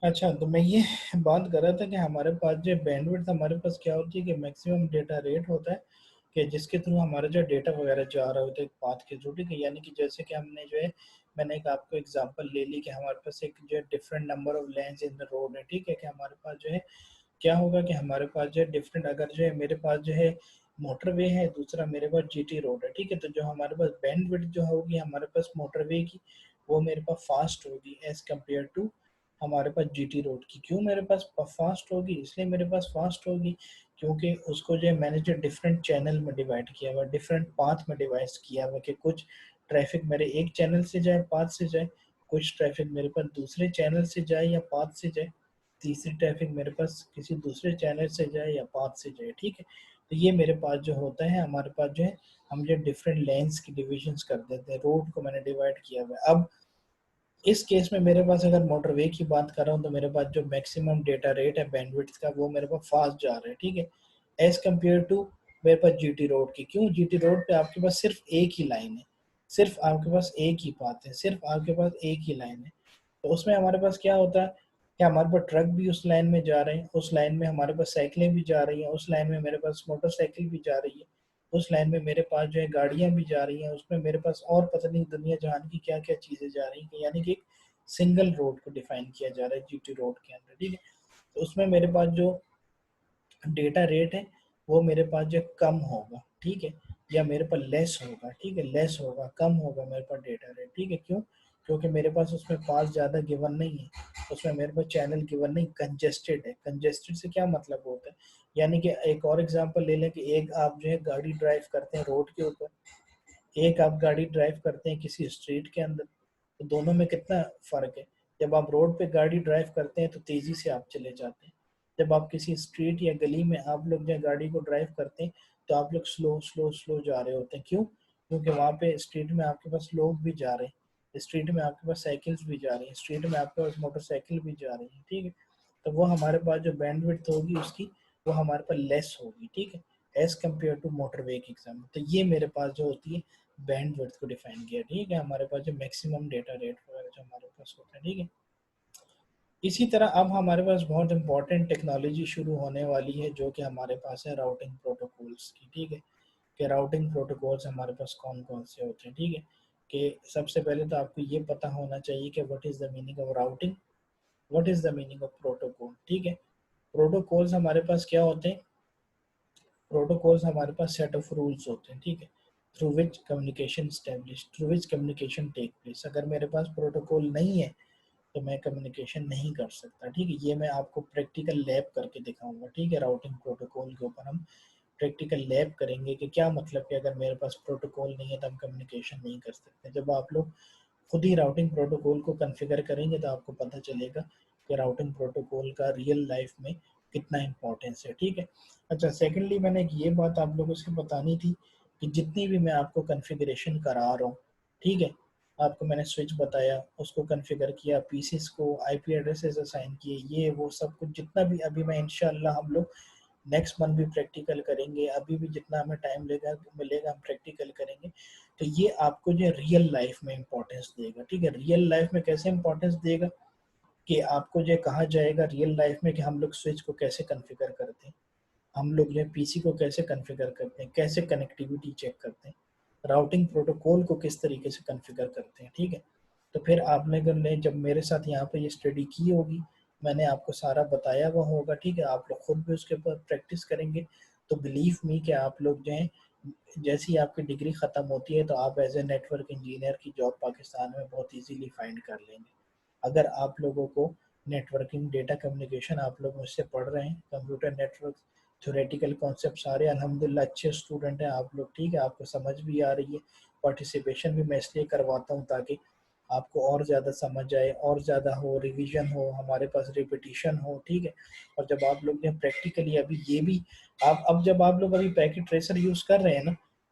अच्छा, तो मैं ये बात कर रहा था कि हमारे पास जो बैंडविड्थ हमारे पास क्या होती है कि मैक्सिमम डेटा रेट होता है कि जिसके थ्रू हमारा जो डेटा वगैरह जा रहा होता है पाथ के थ्रू, ठीक है। यानी कि जैसे कि हमने जो है, मैंने एक आपको एग्जांपल ले ली कि हमारे पास एक जो है different number of lens in the road है, ठीक है। कि हमारे पास जो है क्या होगा कि हमारे पास जो है डिफरेंट, अगर जो है मेरे पास जो है मोटरवे है, दूसरा मेरे पास जीटी रोड है, ठीक है। तो जो हमारे पास बैंडविड्थ जो होगी हमारे पास मोटरवे की, वो मेरे पास फास्ट होगी एज कम्पेयर टू हमारे पास जीटी रोड की। क्यों मेरे पास फास्ट होगी? इसलिए मेरे पास फास्ट होगी क्योंकि उसको जो है मैंने जो डिफरेंट चैनल में डिवाइड किया हुआ, डिफरेंट पाथ में डिवाइड किया हुआ कि कुछ ट्रैफिक मेरे एक चैनल से जाए, पाथ से जाए, कुछ ट्रैफिक मेरे पास दूसरे चैनल से जाए या पाथ से जाए, तीसरी ट्रैफिक मेरे पास किसी दूसरे चैनल से जाए या पाथ से जाए, ठीक है। तो ये मेरे पास जो होता है, हमारे पास जो है हम जो डिफरेंट लेन्स की डिविजन्स कर देते हैं, रोड को मैंने डिवाइड किया हुआ है। अब इस केस में मेरे पास अगर मोटरवे की बात कर रहा हूँ तो मेरे पास जो मैक्सिमम डेटा रेट है बैंडविड्थ का वो मेरे पास फास्ट जा रहा है, ठीक है, एज कम्पेयर टू मेरे पास जीटी रोड की। क्यों? जीटी रोड पे आपके पास सिर्फ एक ही लाइन है, सिर्फ आपके पास एक ही पाथ है, सिर्फ आपके पास एक ही लाइन है। तो उसमें हमारे पास क्या होता है कि हमारे पास ट्रक भी उस लाइन में जा रहे हैं, उस लाइन में हमारे पास साइकिलें भी जा रही हैं, उस लाइन में मेरे पास मोटरसाइकिल भी जा रही है, उस लाइन में मेरे पास जो है गाड़ियां भी जा रही हैं, उसमें मेरे पास और पता नहीं दुनिया जहान की क्या क्या चीज़ें जा रही हैं। यानी कि एक सिंगल रोड को डिफाइन किया जा रहा है जीटी रोड के अंदर, ठीक है। तो उसमें मेरे पास जो डेटा रेट है वो मेरे पास जो कम होगा, ठीक है, या मेरे पास लेस होगा, ठीक है, लेस होगा, कम होगा मेरे पास डेटा रेट, ठीक है। क्यों? क्योंकि मेरे पास उसमें पास ज़्यादा गिवन नहीं है, उसमें मेरे पास चैनल गिवन नहीं, कंजेस्टेड है। कंजेस्टेड से क्या मतलब होता है? यानी कि एक और एग्जांपल ले लें कि एक आप जो है गाड़ी ड्राइव करते हैं रोड के ऊपर, एक आप गाड़ी ड्राइव करते हैं किसी स्ट्रीट के अंदर, तो दोनों में कितना फ़र्क है? जब आप रोड पे गाड़ी ड्राइव करते हैं तो तेज़ी से आप चले जाते हैं, जब आप किसी स्ट्रीट या गली में आप लोग जो गाड़ी को ड्राइव करते हैं तो आप लोग स्लो स्लो स्लो जा रहे होते हैं। क्यों? क्योंकि वहाँ पे स्ट्रीट में आपके पास लोग भी जा रहे हैं, स्ट्रीट में आपके पास साइकिल्स भी जा रही हैं, स्ट्रीट में आपके पास मोटरसाइकिल भी जा रही हैं, ठीक है। तो वो हमारे पास जो बैंडविड्थ होगी उसकी, वो हमारे पास लेस होगी, ठीक है, एज कम्पेयर टू मोटरवे की एग्जाम्पल। तो ये मेरे पास जो होती है बैंडविड्थ को डिफाइन किया, ठीक है। हमारे पास जो मैक्सिमम डेटा रेट वगैरह जो हमारे पास होता है, ठीक है। इसी तरह अब हमारे पास बहुत इंपॉर्टेंट टेक्नोलॉजी शुरू होने वाली है जो कि हमारे पास है राउटिंग प्रोटोकॉल्स की, ठीक है। कि राउटिंग प्रोटोकॉल्स हमारे पास कौन कौन से होते हैं, ठीक है। कि सबसे पहले तो आपको ये पता होना चाहिए कि what is the meaning of routing, what is the meaning of protocol, ठीक है। प्रोटोकॉल्स हमारे पास क्या होते हैं? प्रोटोकॉल्स हमारे पास सेट ऑफ रूल्स होते हैं, ठीक है, through which communication establish, through which communication take place. अगर मेरे पास प्रोटोकॉल नहीं है तो मैं कम्युनिकेशन नहीं कर सकता, ठीक है। ये मैं आपको प्रैक्टिकल लैब करके दिखाऊंगा, ठीक है। राउटिंग प्रोटोकॉल के ऊपर हम प्रैक्टिकल लैब करेंगे कि क्या मतलब कि अगर मेरे पास प्रोटोकॉल नहीं है तो हम कम्युनिकेशन नहीं कर सकते। जब आप लोग खुद ही राउटिंग प्रोटोकॉल को कॉन्फ़िगर करेंगे तो आपको पता चलेगा कि राउटिंग प्रोटोकॉल का रियल लाइफ में कितना इम्पोर्टेंस है, ठीक है। अच्छा, सेकेंडली मैंने एक ये बात आप लोगों से बतानी थी कि जितनी भी मैं आपको कॉन्फ़िगरेशन करा रहा हूँ, ठीक है, आपको मैंने स्विच बताया, उसको कॉन्फ़िगर किया, पीसीस को आईपी एड्रेसेस असाइन किए, ये वो सब कुछ जितना भी अभी मैं इंशाल्लाह हम लोग नेक्स्ट मंथ भी प्रैक्टिकल करेंगे, अभी भी जितना हमें टाइम लेगा मिलेगा हम प्रैक्टिकल करेंगे। तो ये आपको जो रियल लाइफ में इंपॉर्टेंस देगा, ठीक है। रियल लाइफ में कैसे इंपॉर्टेंस देगा कि आपको जो कहा जाएगा रियल लाइफ में कि हम लोग स्विच को कैसे कॉन्फ़िगर करते हैं, हम लोग जो पीसी को कैसे कॉन्फ़िगर करते हैं, कैसे कनेक्टिविटी चेक करते हैं, राउटिंग प्रोटोकॉल को किस तरीके से कॉन्फ़िगर करते हैं, ठीक है। तो फिर आपने अगर ने जब मेरे साथ यहाँ पे ये स्टडी की होगी, मैंने आपको सारा बताया हुआ होगा, ठीक है, आप लोग खुद भी उसके ऊपर प्रैक्टिस करेंगे, तो बिलीव मी कि आप लोग जो हैं जैसे ही आपकी डिग्री ख़त्म होती है तो आप एज ए नेटवर्क इंजीनियर की जॉब पाकिस्तान में बहुत इजीली फाइंड कर लेंगे। अगर आप लोगों को नेटवर्किंग, डेटा कम्युनिकेशन आप लोग मुझसे पढ़ रहे हैं, कंप्यूटर नेटवर्क थ्योरेटिकल कॉन्सेप्ट सारे अल्हम्दुलिल्लाह अच्छे स्टूडेंट हैं आप लोग, ठीक है, आपको समझ भी आ रही है। पार्टिसिपेशन भी मैं इसलिए करवाता हूँ ताकि आपको और ज़्यादा समझ आए, और ज़्यादा हो, रिवीजन हो, हमारे पास रिपीटिशन हो, ठीक है। और जब आप लोग ने प्रैक्टिकली अभी ये भी आप अब जब आप लोग अभी पैकेट ट्रेसर यूज़ कर रहे हैं ना,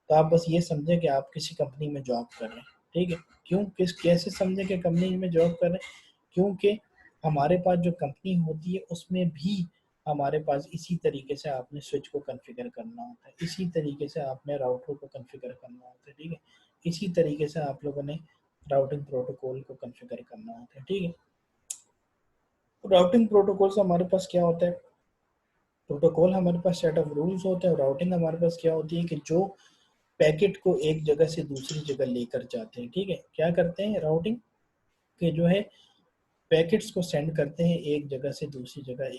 तो आप बस ये समझें कि आप किसी कंपनी में जॉब कर रहे हैं, ठीक है। क्यों, किस कैसे समझे कि कंपनी में जॉब कर रहे हैं? क्योंकि हमारे पास जो कंपनी होती है उसमें भी हमारे पास इसी तरीके से आपने स्विच को कॉन्फ़िगर करना होता है, इसी तरीके से आपने राउटर को कॉन्फ़िगर करना होता है, ठीक है? इसी तरीके से आप लोगों ने राउटिंग प्रोटोकॉल को कॉन्फ़िगर करना होता है, ठीक है? राउटिंग प्रोटोकॉल से हमारे पास क्या होता है? प्रोटोकॉल हमारे पास सेट ऑफ रूल्स होते हैं और राउटिंग हमारे पास क्या होती है कि जो पैकेट को एक जगह से दूसरी जगह लेकर जाते हैं, ठीक है? क्या करते हैं राउटिंग के जो है पैकेट्स को सेंड करते हैं एक जगह से दूसरी जगह,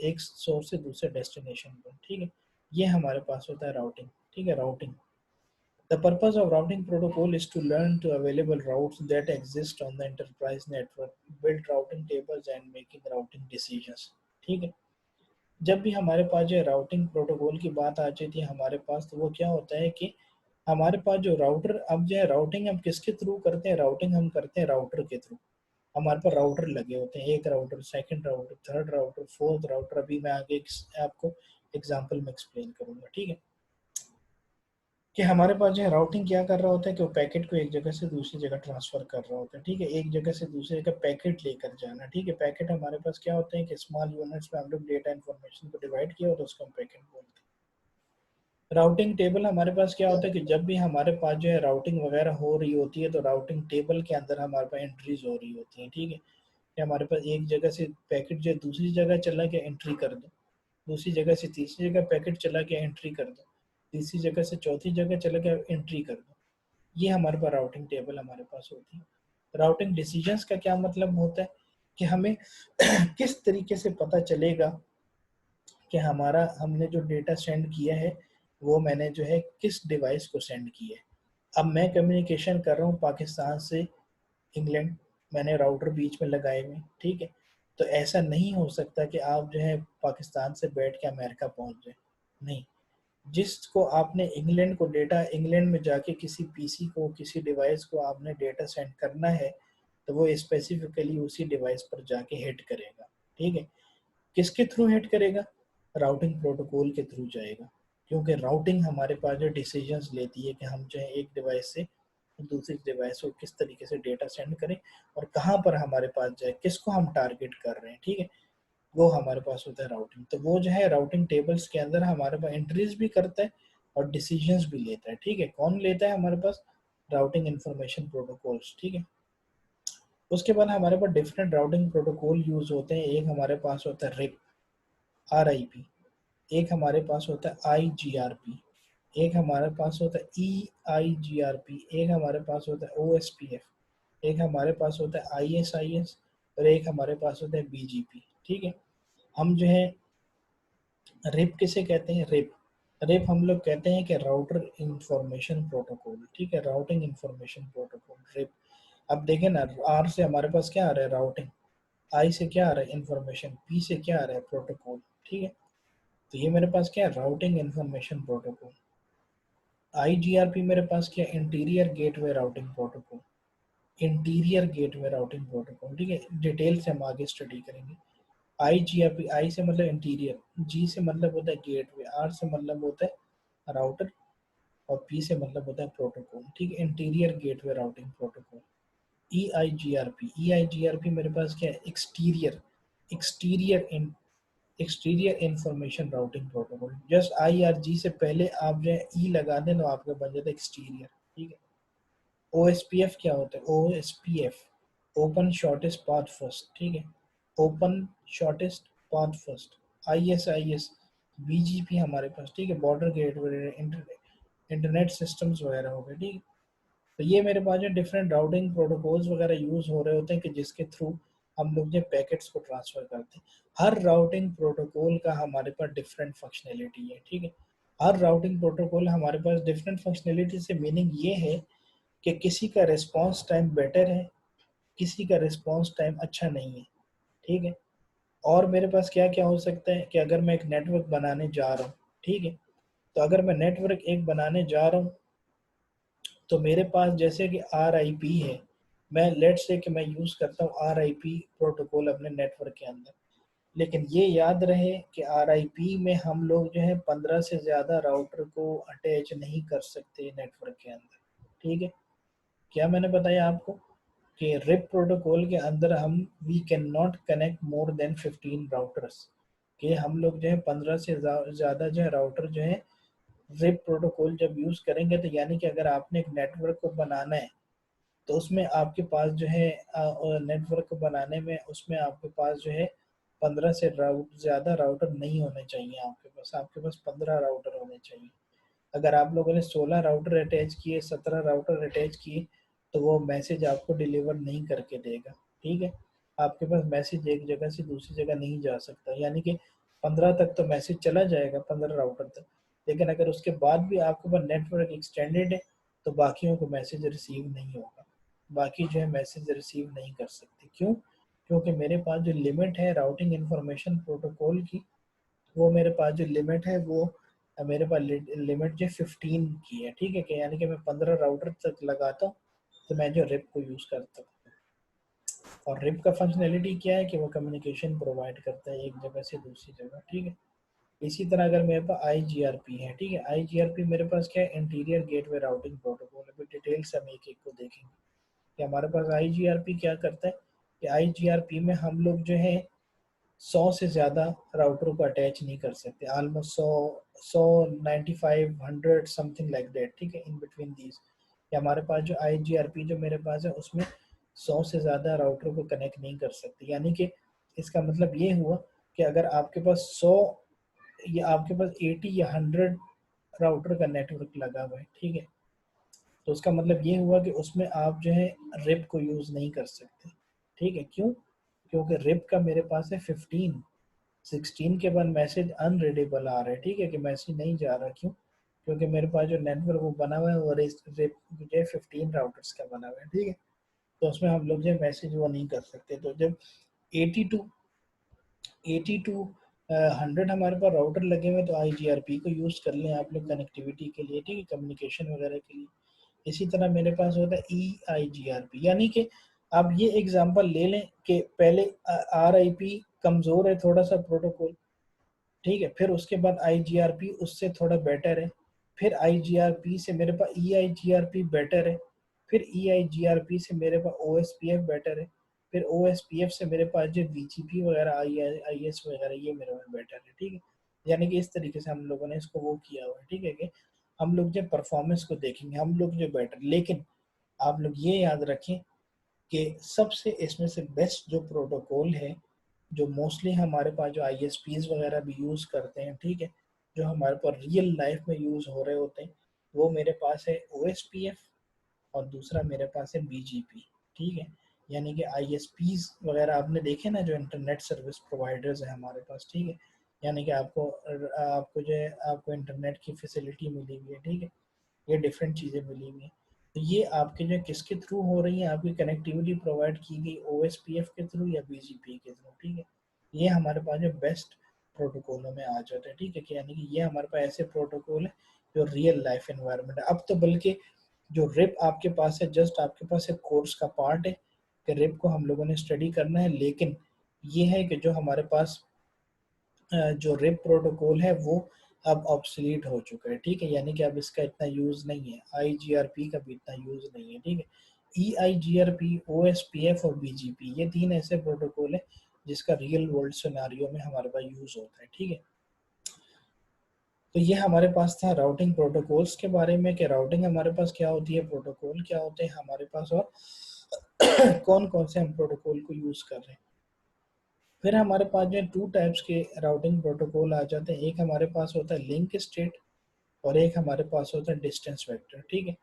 एक सोर्स से दूसरे डेस्टिनेशन पर, ठीक है? ये हमारे पास होता है राउटिंग, ठीक है? Routing, the purpose of routing protocol is to learn to available routes that exist on the enterprise network, build routing tables and making routing decisions, ठीक है? जब भी हमारे पास जो राउटिंग प्रोटोकॉल की बात आ जाती है हमारे पास, तो वो क्या होता है कि हमारे पास जो राउटर, अब जो है राउटिंग हम किसके थ्रू करते हैं? राउटिंग हम करते हैं राउटर के थ्रू। हमारे पास राउटर लगे होते हैं, एक router, second router, third router, fourth router, अभी मैं आगे आपको एग्जांपल में एक्सप्लेन करूंगा, ठीक है? कि हमारे पास जो है राउटिंग क्या कर रहा होता है कि वो पैकेट को एक जगह से दूसरी जगह ट्रांसफर कर रहा होता है, ठीक है? एक जगह से दूसरी जगह पैकेट लेकर जाना, ठीक है? पैकेट हमारे पास क्या होते हैं कि स्मॉल यूनिट्स में हम लोग डेटा इन्फॉर्मेशन को डिवाइड किया और उसको हम पैकेट बोलते हैं। राउटिंग टेबल हमारे पास क्या होता है कि जब भी हमारे पास जो है राउटिंग वगैरह हो रही होती है तो राउटिंग टेबल के अंदर हमारे पास एंट्रीज हो रही होती हैं, ठीक है? कि हमारे पास एक जगह से पैकेट जो है दूसरी जगह चला गया, एंट्री कर दो। दूसरी जगह से तीसरी जगह पैकेट चला गया, एंट्री कर दो। तीसरी जगह से चौथी जगह चला गया, एंट्री कर दो। ये हमारे पास राउटिंग टेबल हमारे पास होती है। राउटिंग डिसीजंस का क्या मतलब होता है कि हमें किस तरीके से पता चलेगा कि हमारा हमने जो डेटा सेंड किया है वो मैंने जो है किस डिवाइस को सेंड किया है। अब मैं कम्युनिकेशन कर रहा हूँ पाकिस्तान से इंग्लैंड, मैंने राउटर बीच में लगाए हुए, ठीक है? तो ऐसा नहीं हो सकता कि आप जो है पाकिस्तान से बैठ के अमेरिका पहुंच जाए, नहीं। जिसको आपने इंग्लैंड को डेटा, इंग्लैंड में जाके किसी पीसी को, किसी डिवाइस को आपने डेटा सेंड करना है तो वो स्पेसिफिकली उसी डिवाइस पर जाके हिट करेगा, ठीक है? किसके थ्रू हिट करेगा? राउटिंग प्रोटोकॉल के थ्रू जाएगा, क्योंकि राउटिंग हमारे पास जो डिसीजंस लेती है कि हम जो है एक डिवाइस से दूसरी डिवाइस को किस तरीके से डेटा सेंड करें और कहाँ पर हमारे पास जाए, किसको हम टारगेट कर रहे हैं, ठीक है? वो हमारे पास होता है राउटिंग। तो वो जो है राउटिंग टेबल्स के अंदर हमारे पास एंट्रीज भी करता है और डिसीजंस भी लेता है, ठीक है? कौन लेता है हमारे पास? राउटिंग इंफॉर्मेशन प्रोटोकॉल्स, ठीक है? उसके बाद हमारे पास डिफरेंट राउटिंग प्रोटोकॉल यूज होते हैं। एक हमारे पास होता है रिप, RIP, एक हमारे पास होता है IGRP, एक हमारे पास होता है EIGRP, एक हमारे पास होता है OSPF, एक हमारे पास होता है ISIS और एक हमारे पास होता है BGP, ठीक है? हम जो है रिप किसे कहते हैं? रिप, रिप हम लोग कहते हैं कि राउटर इंफॉर्मेशन प्रोटोकॉल, ठीक है? Routing information protocol, RIP. अब देखें ना, आर से हमारे पास क्या आ रहा है? राउटिंग। आई से क्या आ रहा है? इंफॉर्मेशन। पी से क्या आ रहा है? प्रोटोकॉल, ठीक है? तो ये मेरे पास क्या है? Routing information protocol. IGRP मेरे पास क्या? Interior gateway routing protocol, interior gateway routing protocol, ठीक है? डिटेल से हम आगे स्टडी करेंगे। IGRP, आई से मतलब इंटीरियर, जी से मतलब होता है गेटवे, आर से मतलब होता है राउटर और पी से मतलब होता है प्रोटोकॉल, ठीक है? Interior gateway routing protocol. E I G R P मेरे पास क्या है? Exterior, exterior in exterior information routing protocol. Just IRG से पहले आप जो है ई लगा दें तो आपका बन जाता है एक्सटीरियर, ठीक है? OSPF क्या होता है? OSPF open shortest path first, ठीक है? Open shortest path first. ISIS, BGP हमारे पास, ठीक है? बॉर्डर गेटवे, इंटरनेट सिस्टम्स वगैरह हो गए, ठीक है? तो ये मेरे पास जो डिफरेंट राउटिंग प्रोटोकॉल्स वगैरह यूज हो रहे होते हैं कि जिसके थ्रू हम लोग जो पैकेट्स को ट्रांसफर करते हैं। हर राउटिंग प्रोटोकॉल का हमारे पास डिफरेंट फंक्शनैलिटी है, ठीक है? हर राउटिंग प्रोटोकॉल हमारे पास डिफरेंट फंक्शनैलिटी से मीनिंग ये है कि किसी का रिस्पांस टाइम बेटर है, किसी का रिस्पांस टाइम अच्छा नहीं है, ठीक है? और मेरे पास क्या क्या हो सकता है कि अगर मैं एक नेटवर्क बनाने जा रहा हूँ, ठीक है? तो अगर मैं नेटवर्क एक बनाने जा रहा हूँ तो मेरे पास जैसे कि RIP है, मैं लेट से कि मैं यूज़ करता हूँ RIP प्रोटोकॉल अपने नेटवर्क के अंदर, लेकिन ये याद रहे कि RIP में हम लोग जो है 15 से ज़्यादा राउटर को अटैच नहीं कर सकते नेटवर्क के अंदर, ठीक है? क्या मैंने बताया आपको कि रिप प्रोटोकॉल के अंदर हम we can not connect more than 15 routers, कि हम लोग जो है 15 से ज़्यादा जो है राउटर जो है रिप प्रोटोकॉल जब यूज़ करेंगे, तो यानी कि अगर आपने एक नेटवर्क को बनाना है तो उसमें आपके पास जो है नेटवर्क को बनाने में उसमें आपके पास जो है 15 से ज़्यादा राउटर नहीं होने चाहिए, आपके पास 15 राउटर होने चाहिए। अगर आप लोगों ने 16 राउटर अटैच किए, 17 राउटर अटैच किए, तो वो मैसेज आपको डिलीवर नहीं करके देगा। ठीक है, आपके पास मैसेज एक जगह से दूसरी जगह नहीं जा सकता, यानी कि 15 तक तो मैसेज चला जाएगा, 15 राउटर तक, लेकिन अगर उसके बाद भी आपके पास नेटवर्क एक्सटेंडेड है तो बाकियों को मैसेज रिसीव नहीं होगा, बाकी जो है मैसेज रिसीव नहीं कर सकते। क्यों? क्योंकि मेरे पास जो लिमिट है राउटिंग इंफॉर्मेशन प्रोटोकॉल की, वो मेरे पास जो लिमिट है वो मेरे पास लिमिट जो 15 की है। ठीक है, कि यानी कि मैं 15 राउटर तक लगाता हूँ तो मैं जो रिप को यूज़ करता हूँ। और रिप का फंक्शनैलिटी क्या है कि वो कम्युनिकेशन प्रोवाइड करता है एक जगह से दूसरी जगह। ठीक है, इसी तरह अगर मेरे पास आई जी आर पी है, ठीक है, आई जी आर पी मेरे पास क्या है, इंटीरियर गेटवे राउटिंग प्रोटोकॉल। अभी डिटेल से हम एक एक को देखेंगे कि हमारे पास आई जी आर पी क्या करता है। कि आई जी आर पी में हम लोग जो है 100 से ज़्यादा राउटर को अटैच नहीं कर सकते, ऑलमोस्ट 100 95 100 समथिंग लाइक दैट। ठीक है, इन बिटवीन दीज हमारे पास जो आई जी आर पी जो मेरे पास है उसमें 100 से ज़्यादा राउटर को कनेक्ट नहीं कर सकते। यानी कि इसका मतलब ये हुआ कि अगर आपके पास 100 या आपके पास 80 या 100 राउटर का नेटवर्क लगा हुआ है, ठीक है, तो उसका मतलब ये हुआ कि उसमें आप जो है रिप को यूज़ नहीं कर सकते। ठीक है, क्यों? क्योंकि रिप का मेरे पास है 15, 16 के बाद मैसेज अनरीडेबल आ रहा है। ठीक है, कि मैसेज नहीं जा रहा। क्यों? क्योंकि मेरे पास जो नेटवर्क वो बना हुआ है वो रिप जो है 15 राउटर्स का बना हुआ है। ठीक है, तो उसमें हम लोग जो है मैसेज वो नहीं कर सकते। तो जब 80 टू 100 हमारे पास राउटर लगे हुए, तो आई जी आर पी को यूज़ कर लें आप लोग कनेक्टिविटी के लिए, ठीक है, कम्युनिकेशन वगैरह के लिए। इसी तरह मेरे पास होता है E I G R P, यानी कि आप ये एग्जांपल ले लें कि पहले आर आई पी कमज़ोर है थोड़ा सा प्रोटोकॉल, ठीक है, फिर उसके बाद आई जी आर पी उससे थोड़ा बेटर है, फिर आई जी आर पी से मेरे पास E I G R P better है, फिर E I G R P से मेरे पास O S P F better है, फिर ओ एस पी एफ से मेरे पास जो वी जी पी वगैरह आई एस वगैरह ये मेरे पास बेटर है। ठीक है, यानी कि इस तरीके से हम लोगों ने इसको वो किया हुआ है। ठीक है, कि हम लोग जो परफॉर्मेंस को देखेंगे, हम लोग जो बेटर, लेकिन आप लोग ये याद रखें कि सबसे इसमें से बेस्ट जो प्रोटोकॉल है, जो मोस्टली हमारे पास जो आई एस पीज वगैरह भी यूज़ करते हैं, ठीक है, जो हमारे पास रियल लाइफ में यूज़ हो रहे होते हैं, वो मेरे पास है ओ एस पी एफ और दूसरा मेरे पास है बी जी पी। ठीक है, यानी कि आई एस पीज वगैरह आपने देखे ना, जो इंटरनेट सर्विस प्रोवाइडर्स हैं हमारे पास। ठीक है, यानी कि आपको जो है आपको इंटरनेट की फैसिलिटी मिली हुई है। ठीक है, ये डिफरेंट चीज़ें मिली हुई हैं। तो ये आपके जो किसके थ्रू हो रही है, आपकी कनेक्टिविटी प्रोवाइड की गई ओ एस पी एफ के थ्रू या बी जी पी के थ्रू। ठीक है, ये हमारे पास जो बेस्ट प्रोटोकॉलों में आ जाता है। ठीक है, कि यानी कि ये हमारे पास ऐसे प्रोटोकॉल है जो रियल लाइफ एनवायरनमेंट है। अब तो बल्कि जो रिप आपके पास है, जस्ट आपके पास एक कोर्स का पार्ट है कि रिप को हम लोगों ने स्टडी करना है, लेकिन ये है कि जो हमारे पास जो रिप प्रोटोकॉल है वो अब ऑब्सलीट हो चुका है। ठीक है, यानी कि अब इसका इतना यूज़ नहीं है, आई जी आर पी का भी इतना यूज़ नहीं है। ठीक है, E I G R P, O S P F और बी जी पी, ये तीन ऐसे प्रोटोकॉल है जिसका रियल वर्ल्ड सिनारियो में हमारे पास यूज़ होता है। ठीक है, तो ये हमारे पास था राउटिंग प्रोटोकॉल्स के बारे में, कि राउटिंग हमारे पास क्या होती है, प्रोटोकॉल क्या होते हैं हमारे पास, और कौन कौन से हम प्रोटोकॉल को यूज़ कर रहे हैं। फिर हमारे पास जो है टू टाइप्स के राउटिंग प्रोटोकॉल आ जाते हैं। एक हमारे पास होता है लिंक स्टेट और एक हमारे पास होता है डिस्टेंस वेक्टर। ठीक है,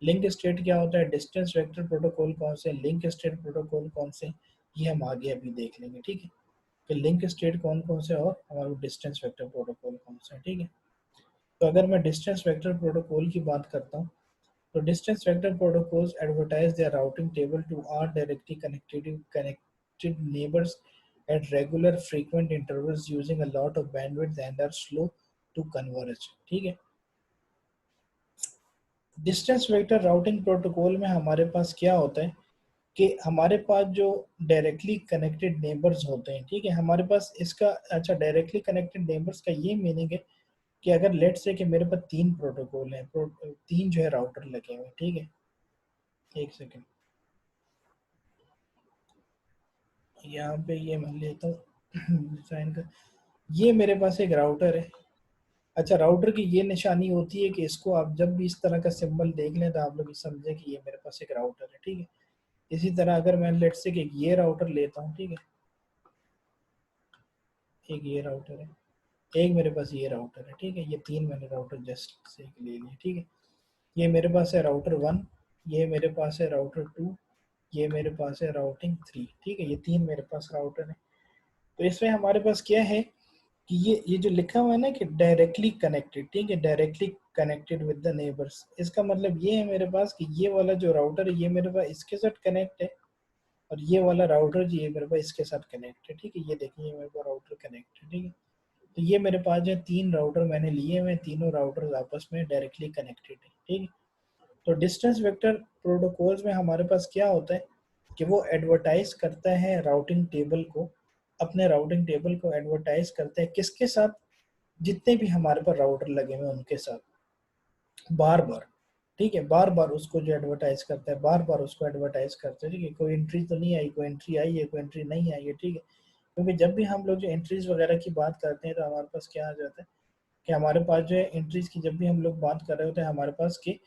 लिंक स्टेट क्या होता है, डिस्टेंस वेक्टर प्रोटोकॉल कौन से, लिंक स्टेट प्रोटोकॉल कौन से, ये हम आगे अभी देख लेंगे। ठीक है, कि लिंक स्टेट कौन कौन से और हमारे डिस्टेंस वेक्टर प्रोटोकॉल कौन से हैं। ठीक है, तो अगर मैं डिस्टेंस वेक्टर प्रोटोकॉल की बात करता हूँ, तो distance vector protocols advertise their routing table to all directly connected neighbors at regular frequent intervals using a lot of bandwidth and are slow to converge। ठीक है, डिस्टेंस वेक्टर राउटिंग प्रोटोकॉल में हमारे पास क्या होता है कि हमारे पास जो डायरेक्टली कनेक्टेड नेबर्स होते हैं, ठीक है, हमारे पास इसका अच्छा डायरेक्टली कनेक्टेड नेबर्स का ये मीनिंग है कि अगर लेट्स से कि मेरे पास तीन प्रोटोकॉल हैं, तीन जो है राउटर लगे हुए हैं, ठीक है, एक सेकेंड, यहाँ पे ये मान लेता हूँ डिजाइन का, ये मेरे पास एक राउटर है। अच्छा, राउटर की ये निशानी होती है कि इसको आप जब भी इस तरह का सिंबल देख लें तो आप लोग समझे कि ये मेरे पास एक राउटर है, ठीक है। इसी तरह अगर मैं लेट से कि ये राउटर लेता हूँ, ठीक है, एक ये राउटर है, एक मेरे पास ये राउटर है, ठीक है, ये तीन मैंने राउटर जस्ट से ले लिए, ठीक है। ये मेरे पास है राउटर वन, ये मेरे पास है राउटर टू, ये मेरे पास है राउटिंग थ्री, ठीक है, ये तीन मेरे पास राउटर है। तो इसमें हमारे पास क्या है कि ये जो लिखा हुआ है ना कि डायरेक्टली कनेक्टेड, ठीक है, directly connected with the neighbours, इसका मतलब ये है मेरे पास कि ये वाला जो राउटर है ये मेरे पास इसके साथ कनेक्ट है, और ये वाला राउटर जो है मेरे पास इसके साथ कनेक्ट है, ठीक है। ये देखिए मेरे पास राउटर कनेक्ट है, ठीक है। तो ये मेरे पास जो तीन राउटर मैंने लिए हुए, तीनों राउटर आपस में डायरेक्टली कनेक्टेड है, ठीक है। तो डिस्टेंस वेक्टर प्रोटोकॉल्स में हमारे पास क्या होता है कि वो एडवर्टाइज करता है राउटिंग टेबल को, अपने राउटिंग टेबल को एडवर्टाइज करता है किसके साथ, जितने भी हमारे पास राउटर लगे हुए उनके साथ, बार बार, ठीक है, बार बार उसको जो एडवर्टाइज करता है, बार बार उसको एडवर्टाइज करता है, ठीक है। कोई एंट्री तो नहीं आई, कोई एंट्री आई है, कोई एंट्री नहीं आई है, ठीक है। क्योंकि जब भी हम लोग जो एंट्रीज वगैरह की बात करते हैं तो हमारे पास क्या आ जाता है कि हमारे पास जो है एंट्रीज की जब भी हम लोग बात कर रहे होते हैं हमारे पास कि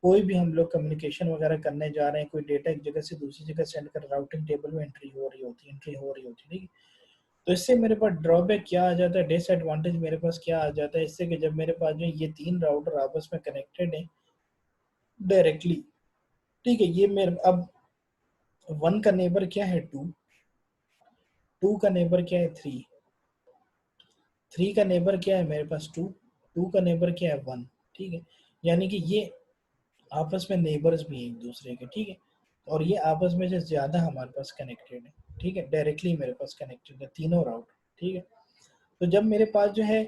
कोई भी हम लोग कम्युनिकेशन वगैरह करने जा रहे हैं, कोई डेटा एक जगह से दूसरी जगह सेंड कर राउटिंग टेबल में एंट्री हो रही होती है, एंट्री हो रही होती है, ठीक है। तो इससे मेरे पास ड्रॉबैक क्या आ जाता है, डिसएडवांटेज मेरे पास क्या आ जाता है इससे कि जब मेरे पास जो ये तीन राउटर आपस में कनेक्टेड है डायरेक्टली, ठीक है, ये मेरे अब वन का नेबर क्या है टू, टू का नेबर क्या है थ्री, थ्री का नेबर क्या है मेरे पास टू, टू का नेबर क्या है वन, ठीक है। यानी कि ये आपस में नेबर्स भी हैं एक दूसरे के, ठीक है। और ये आपस में जो ज़्यादा हमारे पास कनेक्टेड है, ठीक है, डायरेक्टली मेरे पास कनेक्टेड है तीनों राउट, ठीक है। तो जब मेरे पास जो है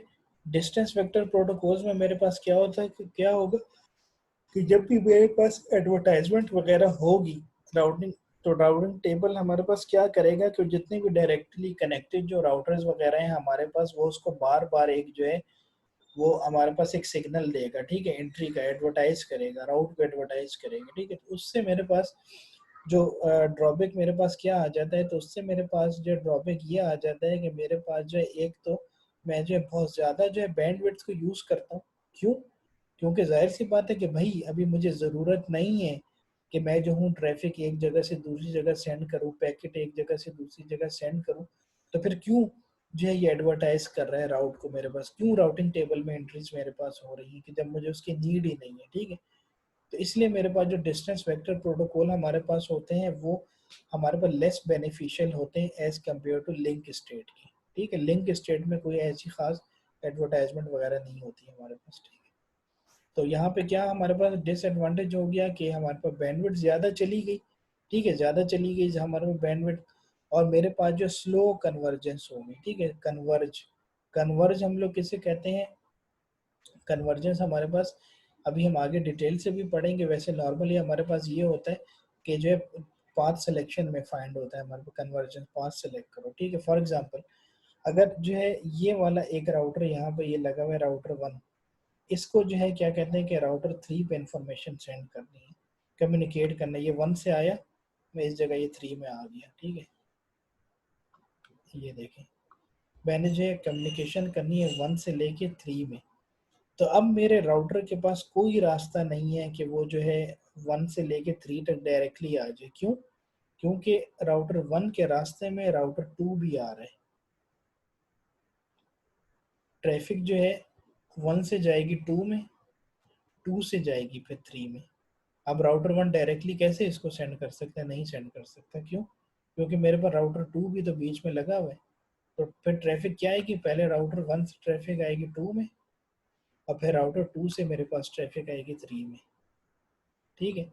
डिस्टेंस वेक्टर प्रोटोकॉल्स में मेरे पास क्या होता है कि क्या होगा कि जब भी मेरे पास एडवर्टाइजमेंट वगैरह होगी राउटिंग, तो राउटिंग टेबल हमारे पास क्या करेगा कि जितने भी डायरेक्टली कनेक्टेड जो राउटर्स वगैरह हैं हमारे पास, वो उसको बार बार एक जो है वो हमारे पास एक सिग्नल देगा, ठीक है, एंट्री का एडवर्टाइज करेगा, राउट को एडवर्टाइज करेगा, ठीक है। तो उससे मेरे पास जो ड्रॉबैक मेरे पास क्या आ जाता है, तो उससे मेरे पास जो ड्रॉबैक ये आ जाता है कि मेरे पास जो है एक तो मैं जो है बहुत ज़्यादा जो है बैंडविड्थ को यूज़ करता हूँ। क्यों? क्योंकि जाहिर सी बात है कि भाई अभी मुझे ज़रूरत नहीं है कि मैं जो हूँ ट्रैफिक एक जगह से दूसरी जगह सेंड करूँ, पैकेट एक जगह से दूसरी जगह सेंड करूँ, तो फिर क्यों जो है ये एडवर्टाइज कर रहा है राउट को मेरे पास, क्यों राउटिंग टेबल में एंट्रीज मेरे पास हो रही है कि जब मुझे उसकी नीड ही नहीं है, ठीक है। तो इसलिए मेरे पास जो डिस्टेंस वेक्टर प्रोटोकॉल हमारे पास होते हैं वो हमारे पास लेस बेनिफिशियल होते हैं as compare to link state की, ठीक है। लिंक स्टेट में कोई ऐसी खास एडवर्टाइजमेंट वगैरह नहीं होती है हमारे पास, ठीक है। तो यहाँ पे क्या हमारे पास डिसएडवांटेज हो गया कि हमारे पास बैंडविड्थ ज़्यादा चली गई, ठीक है, ज़्यादा चली गई हमारे पास बैंडविड्थ, और मेरे पास जो स्लो कन्वर्जेंस होगी, ठीक है, कन्वर्ज, कन्वर्ज हम लोग किसे कहते हैं, कन्वर्जेंस हमारे पास अभी हम आगे डिटेल से भी पढ़ेंगे। वैसे नॉर्मली हमारे पास ये होता है कि जो है पाथ सिलेक्शन में फाइंड होता है हमारे पास कन्वर्जेंस, पाथ सेलेक्ट करो, ठीक है। फॉर एग्जांपल अगर जो है ये वाला एक राउटर यहाँ पे ये लगा हुआ है राउटर वन, इसको जो है क्या कहते हैं कि राउटर थ्री पे इंफॉर्मेशन सेंड करनी है, कम्युनिकेट करना है, ये वन से आया, मैं इस जगह ये थ्री में आ गया, ठीक है। ये देखें मैंने जो है कम्युनिकेशन करनी है वन से लेके थ्री में, तो अब मेरे राउटर के पास कोई रास्ता नहीं है कि वो जो है वन से लेके थ्री तक डायरेक्टली आ जाए। क्यों? क्योंकि राउटर वन के रास्ते में राउटर टू भी आ रहा है, ट्रैफिक जो है वन से जाएगी टू में, टू से जाएगी फिर थ्री में। अब राउटर वन डायरेक्टली कैसे इसको सेंड कर सकता है, नहीं सेंड कर सकता। क्यों? क्योंकि मेरे पास राउटर टू भी तो बीच में लगा हुआ है। तो फिर ट्रैफिक क्या आएगी, पहले राउटर वन से ट्रैफिक आएगी टू में, और फिर राउटर टू से मेरे पास ट्रैफिक आएगी थ्री में, ठीक है।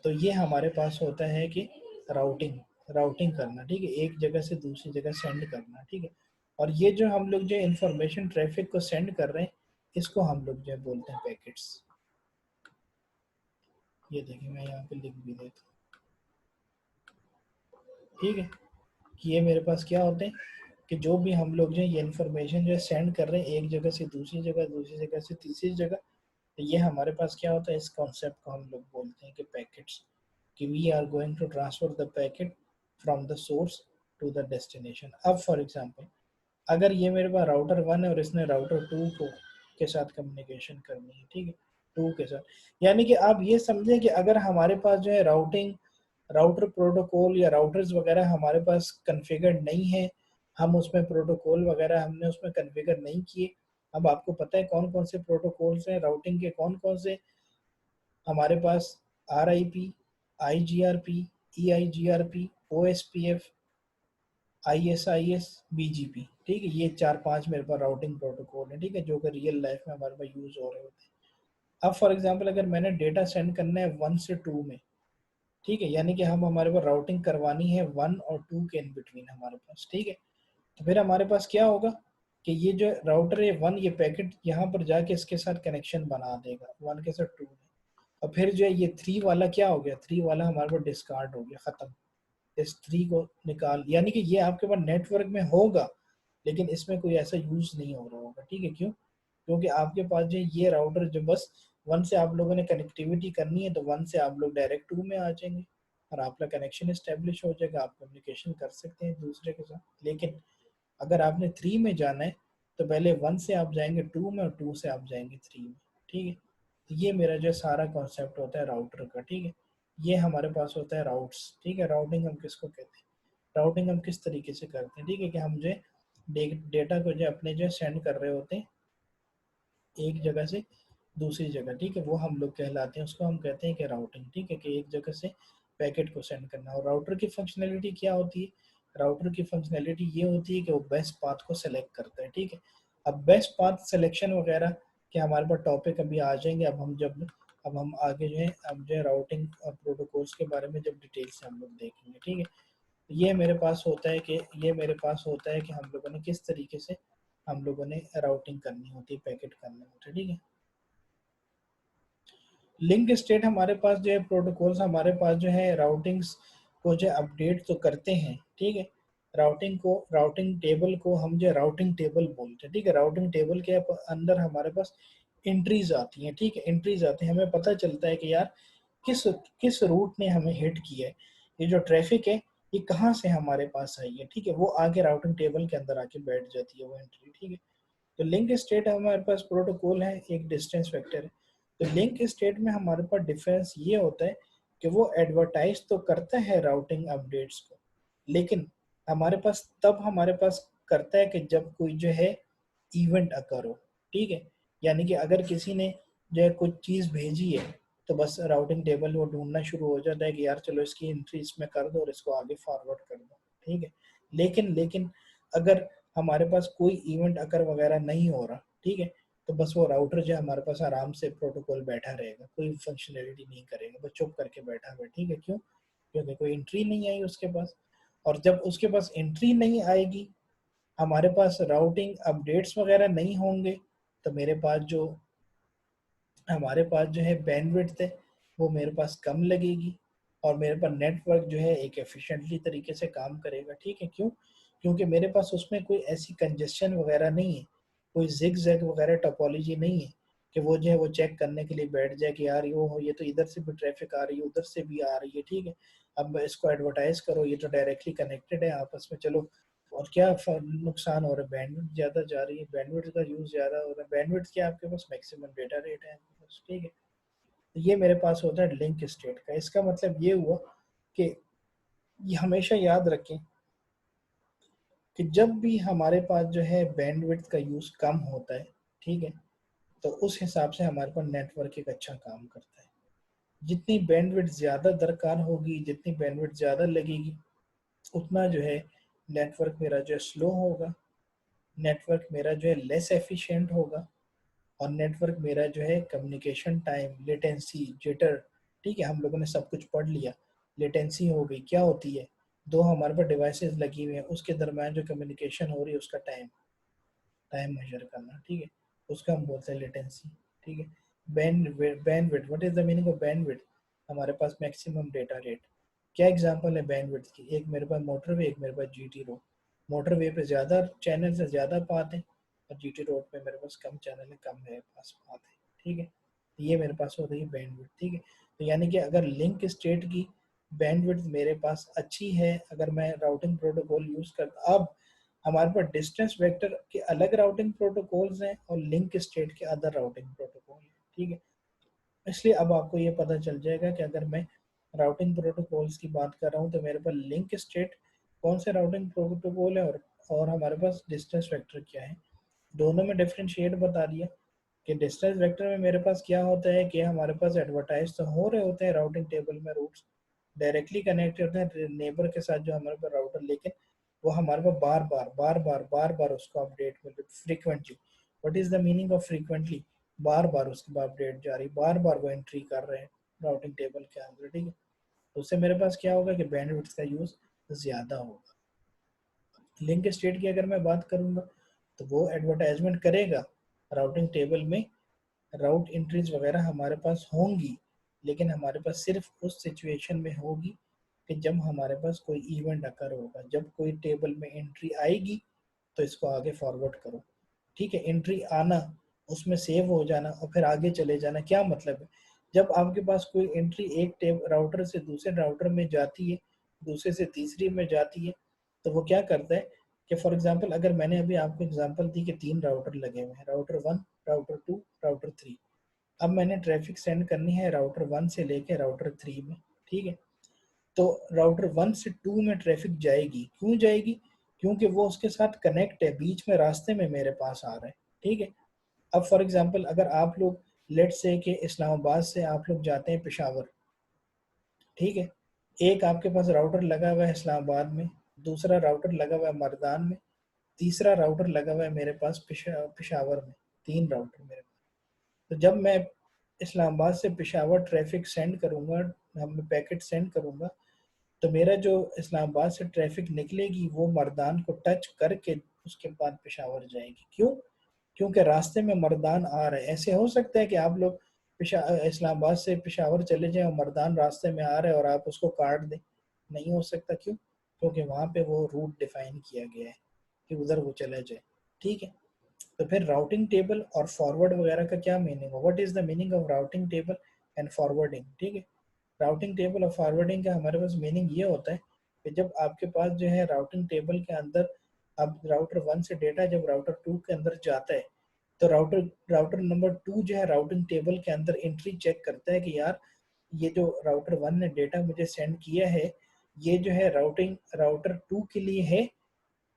तो ये हमारे पास होता है कि राउटिंग, राउटिंग करना, ठीक है, एक जगह से दूसरी जगह सेंड करना, ठीक है। और ये जो हम लोग जो इंफॉर्मेशन ट्रैफिक को सेंड कर रहे हैं इसको हम लोग जो बोलते हैं पैकेट्स। ये देखिए मैं यहाँ पे लिख भी देता हूँ, ठीक है, कि ये मेरे पास क्या होते हैं कि जो भी हम लोग जो ये इन्फॉर्मेशन जो है सेंड कर रहे हैं एक जगह से दूसरी जगह, दूसरी जगह से तीसरी जगह, तो ये हमारे पास क्या होता है, इस कॉन्सेप्ट को हम लोग बोलते हैं कि पैकेट्स, कि we are going to transfer the packet from the source to the destination. अब फॉर एग्जांपल अगर ये मेरे पास राउटर 1 है और इसने राउटर 2 को के साथ कम्युनिकेशन करनी है, ठीक है, 2 के साथ, यानी कि आप ये समझें कि अगर हमारे पास जो है राउटर प्रोटोकॉल या राउटर्स वगैरह हमारे पास कॉन्फ़िगर नहीं है, हम उसमें प्रोटोकॉल वगैरह हमने उसमें कॉन्फ़िगर नहीं किए। अब आपको पता है कौन कौन से प्रोटोकॉल्स हैं राउटिंग के, कौन कौन से हमारे पास, RIP, IGRP, EIGRP, OSPF, ISIS, BGP, ठीक है, ये 4-5 मेरे पास राउटिंग प्रोटोकॉल है, ठीक है, जो कि रियल लाइफ में हमारे पास यूज हो रहे होते हैं। अब फॉर एग्जांपल अगर मैंने डेटा सेंड करना है 1 से 2 में, ठीक है, यानी कि हम हमारे पास राउटिंग करवानी है 1 और 2 के इन बिटवीन हमारे पास, ठीक है, तो फिर हमारे पास क्या होगा कि ये जो राउटर है 1 ये पैकेट यहाँ पर जाके इसके साथ कनेक्शन बना देगा 1 के साथ 2 में, और फिर जो है ये 3 वाला क्या हो गया, 3 वाला हमारे पास डिस्कार्ड हो गया, खत्म, इस 3 को निकाल, यानी कि ये आपके पास नेटवर्क में होगा लेकिन इसमें कोई ऐसा यूज नहीं हो रहा होगा, ठीक है, क्यों, क्योंकि आपके पास जो ये राउटर जो बस 1 से आप लोगों ने कनेक्टिविटी करनी है तो 1 से आप लोग डायरेक्ट 2 में आ जाएंगे और आपका कनेक्शन इस्टेब्लिश हो जाएगा, आप कम्युनिकेशन कर सकते हैं दूसरे के साथ। लेकिन अगर आपने 3 में जाना है तो पहले 1 से आप जाएंगे 2 में और 2 से आप जाएंगे 3 में, ठीक है, तो ये मेरा जो सारा कॉन्सेप्ट होता है राउटर का, ठीक है, ये हमारे पास होता है राउट्स, ठीक है, राउटिंग हम किसको कहते हैं, राउटिंग हम किस तरीके से करते हैं, ठीक है, कि हम जो डेटा को जो अपने जो सेंड कर रहे होते हैं एक जगह से दूसरी जगह, ठीक है, वो हम लोग कहलाते हैं, उसको हम कहते हैं कि राउटिंग, ठीक है, कि एक जगह से पैकेट को सेंड करना। और राउटर की फंक्शनैलिटी क्या होती है, राउटर की फंक्शनैलिटी ये होती है कि वो बेस्ट पाथ को सेलेक्ट करता है, ठीक है। अब बेस्ट पाथ सिलेक्शन वगैरह के हमारे पास टॉपिक अभी आ जाएंगे, अब हम आगे जो है अब जो है राउटिंग प्रोटोकॉल्स के बारे में जब डिटेल से हम लोग देखेंगे, ठीक है। ये मेरे पास होता है कि हम लोगों ने किस तरीके से हम लोगों ने राउटिंग करनी होती है, पैकेट करने होते हैं, ठीक है। लिंक स्टेट हमारे पास जो है प्रोटोकॉल्स हमारे पास जो है राउटिंग्स को जो अपडेट तो करते हैं, ठीक है, राउटिंग टेबल को हम जो राउटिंग टेबल बोलते हैं, ठीक है, राउटिंग टेबल के अंदर हमारे पास एंट्रीज आती हैं, ठीक है, एंट्रीज आती हैं, हमें पता चलता है कि यार किस किस रूट ने हमें हिट किया है, ये जो ट्रैफिक है ये कहाँ से हमारे पास आई है, ठीक है, वो आगे राउटिंग टेबल के अंदर आके बैठ जाती है वो एंट्री, ठीक है। तो लिंक स्टेट हमारे पास प्रोटोकॉल है, एक डिस्टेंस वेक्टर है। तो लिंक स्टेट में हमारे पास डिफरेंस ये होता है कि वो एडवर्टाइज तो करता है राउटिंग अपडेट्स को, लेकिन हमारे पास करता है कि जब कोई जो है इवेंट अकर हो, ठीक है, यानी कि अगर किसी ने जो है कुछ चीज़ भेजी है तो बस राउटिंग टेबल वो ढूंढना शुरू हो जाता है कि यार चलो इसकी एंट्री इसमें कर दो और इसको आगे फॉरवर्ड कर दो, ठीक है। लेकिन लेकिन अगर हमारे पास कोई इवेंट अकर वगैरह नहीं हो रहा, ठीक है, तो बस वो राउटर जो है हमारे पास आराम से प्रोटोकॉल बैठा रहेगा, कोई फंक्शनैलिटी नहीं करेगा, बस चुप करके बैठा हुआ, ठीक है, क्यों, क्योंकि कोई एंट्री नहीं आई उसके पास। और जब उसके पास एंट्री नहीं आएगी, हमारे पास राउटिंग अपडेट्स वगैरह नहीं होंगे, तो हमारे पास जो है बैंडविड्थ है वो मेरे पास कम लगेगी और मेरे पास नेटवर्क जो है एक एफिशिएंटली तरीके से काम करेगा, ठीक है, क्यों, क्योंकि मेरे पास उसमें कोई ऐसी कंजेशन वगैरह नहीं है, कोई जिग जैग वगैरह टोपोलॉजी नहीं है कि वो जो है वो चेक करने के लिए बैठ जाए कि यार ये तो इधर से भी ट्रैफिक आ रही है उधर से भी आ रही है, ठीक है, अब इसको एडवर्टाइज करो, ये तो डायरेक्टली कनेक्टेड है आपस में, चलो, और क्या नुकसान हो रहा है, बैंडविड्थ ज़्यादा जा रही है, बैंडविड्थ का यूज़ ज़्यादा हो रहा है, बैंडविड्थ क्या आपके पास मैक्सिमम डेटा रेट है, ठीक है। तो ये मेरे पास होता है लिंक स्टेट का। इसका मतलब ये हुआ कि ये हमेशा याद रखें कि जब भी हमारे पास जो है बैंडविड्थ का यूज़ कम होता है, ठीक है, तो उस हिसाब से हमारे पास नेटवर्क एक अच्छा काम करता है। जितनी बैंडविड्थ ज़्यादा दरकार होगी, जितनी बैंडविड्थ ज़्यादा लगेगी, उतना जो है नेटवर्क मेरा जो है स्लो होगा, नेटवर्क मेरा जो है लेस एफिशिएंट होगा, और नेटवर्क मेरा जो है कम्युनिकेशन टाइम, लेटेंसी, जिटर, ठीक है, हम लोगों ने सब कुछ पढ़ लिया। लेटेंसी हो गई, क्या होती है, दो हमारे पास डिवाइसेस लगी हुई हैं उसके दरम्यान जो कम्युनिकेशन हो रही है उसका टाइम टाइम मेजर करना, ठीक है, उसका हम बोलते हैं लेटेंसी, ठीक है। Bandwidth, what is the meaning of bandwidth, हमारे पास मैक्सिमम डेटा रेट। क्या एग्जांपल है बैंडविड्थ की, एक मेरे पास मोटरवे, एक मेरे पास जीटी रोड, मोटरवे पे ज़्यादा चैनल से ज़्यादा पाते हैं और जीटी रोड पे मेरे पास कम चैनल है, कम मेरे पास पाते हैं, ठीक है, तो ये मेरे पास हो रही है बैंडविड्थ, ठीक है। तो यानी कि अगर लिंक स्टेट की बैंडविड्थ मेरे पास अच्छी है अगर मैं राउटिंग प्रोटोकॉल यूज करता। अब हमारे पास डिस्टेंस वेक्टर के अलग राउटिंग प्रोटोकॉल्स हैं और लिंक स्टेट के अदर राउटिंग प्रोटोकॉल हैं, ठीक है। इसलिए अब आपको ये पता चल जाएगा कि अगर मैं राउटिंग प्रोटोकॉल्स की बात कर रहा हूँ तो मेरे पास लिंक स्टेट कौन से राउटिंग प्रोटोकॉल है और हमारे पास डिस्टेंस वेक्टर क्या है। दोनों में डिफरेंशिएट बता दिया कि डिस्टेंस वेक्टर में मेरे पास क्या होता है कि हमारे पास एडवर्टाइज तो हो रहे होते हैं राउटिंग टेबल में रूट्स डायरेक्टली कनेक्ट होते हैं नेबर के साथ जो हमारे पास राउटर, लेकिन वो हमारे पास बार बार उसको अपडेट मिल रही frequently. What is the meaning of frequently? बार बार उसके बाद अपडेट जा रही, बार बार वो एंट्री कर रहे हैं राउटिंग टेबल के अंदर, ठीक है। तो उससे मेरे पास क्या होगा कि बैंडविड्थ का यूज ज्यादा होगा। लिंक स्टेट की अगर मैं बात करूंगा तो वो एडवर्टाइजमेंट करेगा राउटिंग टेबल में, राउट एंट्रीज वगैरह हमारे पास होंगी, लेकिन हमारे पास सिर्फ उस सिचुएशन में होगी कि जब हमारे पास कोई इवेंट अकर होगा, जब कोई टेबल में एंट्री आएगी तो इसको आगे फॉरवर्ड करो, ठीक है। एंट्री आना, उसमें सेव हो जाना और फिर आगे चले जाना, क्या मतलब है? जब आपके पास कोई एंट्री एक टेब राउटर से दूसरे राउटर में जाती है, दूसरे से तीसरी में जाती है, तो वो क्या करता है कि फॉर एग्जांपल अगर मैंने अभी आपको एग्जांपल दी कि 3 राउटर लगे हुए हैं, राउटर 1, राउटर 2, राउटर 3। अब मैंने ट्रैफिक सेंड करनी है राउटर 1 से लेके राउटर 3 में, ठीक है। तो राउटर 1 से 2 में ट्रैफिक जाएगी, क्यों जाएगी? क्योंकि वो उसके साथ कनेक्ट है, बीच में रास्ते में मेरे पास आ रहा है, ठीक है। अब फॉर एग्जांपल अगर आप लोग लेट से कि इस्लामाबाद से आप लोग जाते हैं पेशावर, ठीक है। एक आपके पास राउटर लगा हुआ है इस्लामाबाद में, दूसरा राउटर लगा हुआ है मर्दान में, तीसरा राउटर लगा हुआ है मेरे पास पेशावर में। 3 राउटर मेरे पास। तो जब मैं इस्लामाबाद से पेशावर ट्रैफिक सेंड करूंगा, हम पैकेट सेंड करूंगा, तो मेरा जो इस्लामाबाद से ट्रैफिक निकलेगी वो मर्दान को टच करके उसके बाद पेशावर जाएगी। क्यों? क्योंकि रास्ते में मर्दान आ रहा है। ऐसे हो सकता है कि आप लोग इस्लामाबाद से पेशावर चले जाएं और मर्दान रास्ते में आ रहे हैं और आप उसको काट दें? नहीं हो सकता। क्यों? क्योंकि वहाँ पे वो रूट डिफाइन किया गया है कि उधर वो चला जाए, ठीक है। तो फिर राउटिंग टेबल और फॉरवर्ड वगैरह का क्या मीनिंग है? What is the meaning of routing table and forwarding, ठीक है। राउटिंग टेबल और फॉरवर्डिंग का हमारे पास मीनिंग ये होता है कि जब आपके पास जो है राउटिंग टेबल के अंदर, अब राउटर 1 से डेटा जब राउटर 2 के अंदर जाता है, तो राउटर राउटर नंबर 2 जो है राउटिंग टेबल के अंदर एंट्री चेक करता है कि यार ये जो राउटर 1 ने डेटा मुझे सेंड किया है, ये जो है राउटिंग राउटर 2 के लिए है।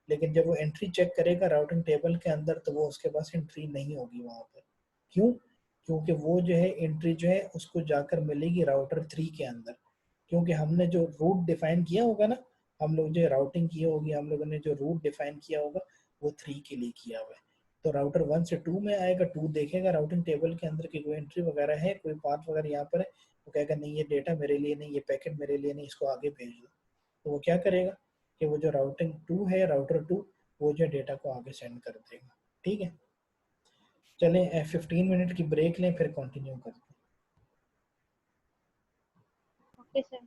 लेकिन जब वो एंट्री चेक करेगा राउटिंग टेबल के अंदर तो वो उसके पास एंट्री नहीं होगी वहाँ पर। क्यों? क्योंकि वो जो है एंट्री जो है उसको जाकर मिलेगी राउटर 3 के अंदर। क्योंकि हमने जो रूट डिफाइन किया होगा ना, हम लोग जो राउटिंग की होगी, हम लोगों ने जो रूट डिफाइन किया होगा वो 3 के लिए किया हुआ है। तो राउटर 1 से 2 में आएगा, 2 देखेगा राउटिंग टेबल के अंदर की कोई एंट्री वगैरह है, कोई पाथ वगैरह यहाँ पर है, वो कहेगा नहीं ये डेटा मेरे लिए नहीं, ये पैकेट मेरे लिए नहीं, इसको आगे भेज दो। तो वो क्या करेगा कि वो जो राउटिंग 2 है राउटर 2, वो जो डेटा को आगे सेंड कर देगा, ठीक है। चलें 15 मिनट की ब्रेक लें फिर कंटिन्यू करते हैं। Okay sir.